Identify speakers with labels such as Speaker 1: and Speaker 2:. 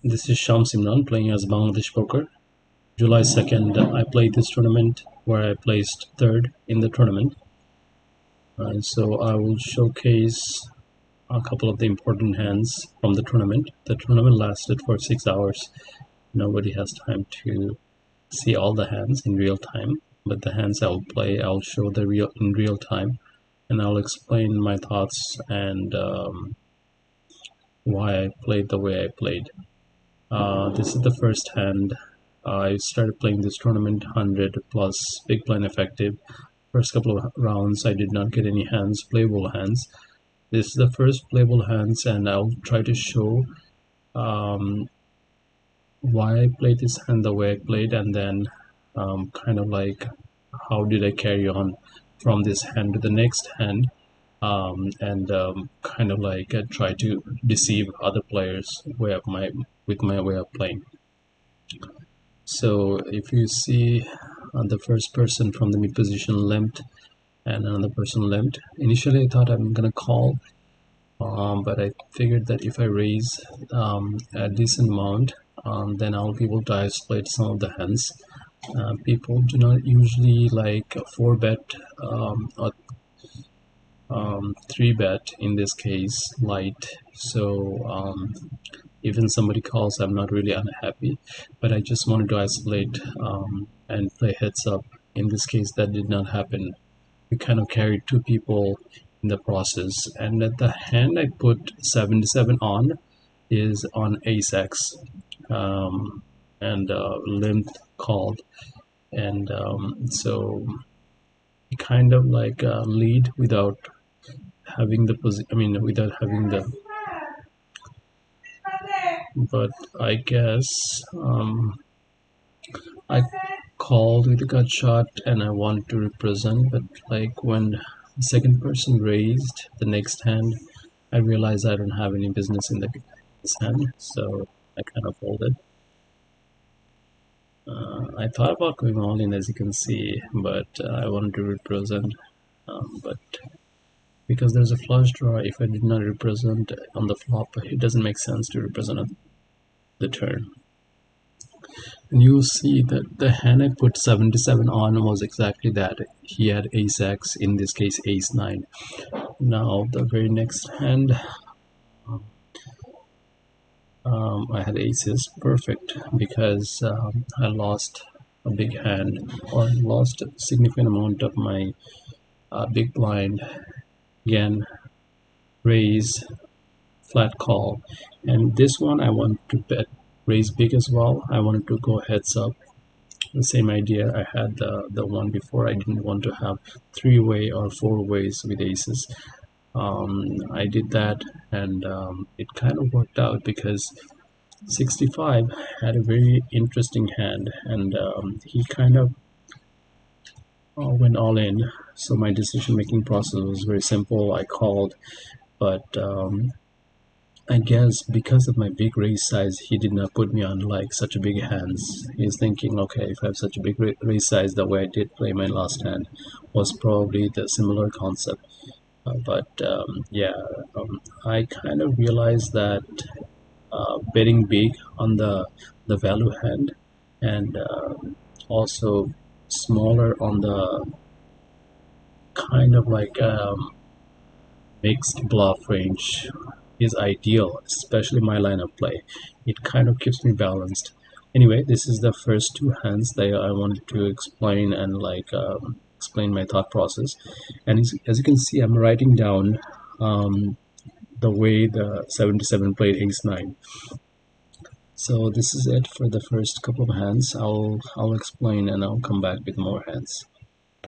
Speaker 1: This is Sham Simran playing as Bangladesh Poker. July 2nd, I played this tournament where I placed third in the tournament. So I will showcase a couple of the important hands from the tournament. The tournament lasted for 6 hours. Nobody has time to see all the hands in real time, but the hands I'll play, I'll show in real time, and I'll explain my thoughts and why I played the way I played. This is the first hand. I started playing this tournament 100 plus big blind effective. First couple of rounds I did not get any hands, playable hands. This is the first playable hands, and I'll try to show why I played this hand the way I played, and then kind of like how did I carry on from this hand to the next hand, and kind of like try to deceive other players with my way of playing. So if you see the first person from the mid position limped and another person limped, initially I thought I'm gonna call, but I figured that if I raise a decent amount, then I'll be able to isolate some of the hands. People do not usually like 4-bet or 3-bet, in this case light. So even somebody calls, I'm not really unhappy, but I just wanted to isolate and play heads up. In this case, that did not happen. We kind of carried two people in the process, and at the hand I put 77 on is on ace x, and limp called, and so kind of like lead without having the without having the, but I guess I called with a gut shot and I want to represent, but like when the second person raised the next hand, I realized I don't have any business in this hand, so I kind of folded. I thought about going all in, as you can see, but I wanted to represent, but because there's a flush draw, if I did not represent on the flop, it doesn't make sense to represent on the turn. And you will see that the hand I put 77 on was exactly that. He had ace x, in this case ace 9. Now the very next hand, I had aces, perfect, because I lost a big hand, or lost a significant amount of my big blind. Again, raise, flat call, and this one I want to bet raise big as well. I wanted to go heads up. The same idea I had the one before. I didn't want to have 3-way or 4 ways with aces. I did that, and it kind of worked out because 65 had a very interesting hand, and he kind of went all in. So my decision making process was very simple. I called, but I guess because of my big raise size, he did not put me on like such a big hands. He's thinking, okay, if I have such a big raise size, the way I did play my last hand was probably the similar concept. But yeah, I kind of realized that betting big on the value hand, and also smaller on the kind of like mixed bluff range is ideal, especially my line of play. It kind of keeps me balanced. Anyway, this is the first two hands that I wanted to explain, and like explain my thought process. And as you can see, I'm writing down the way the 77 played ace 9. So this is it for the first couple of hands. I'll explain and I'll come back with more hands.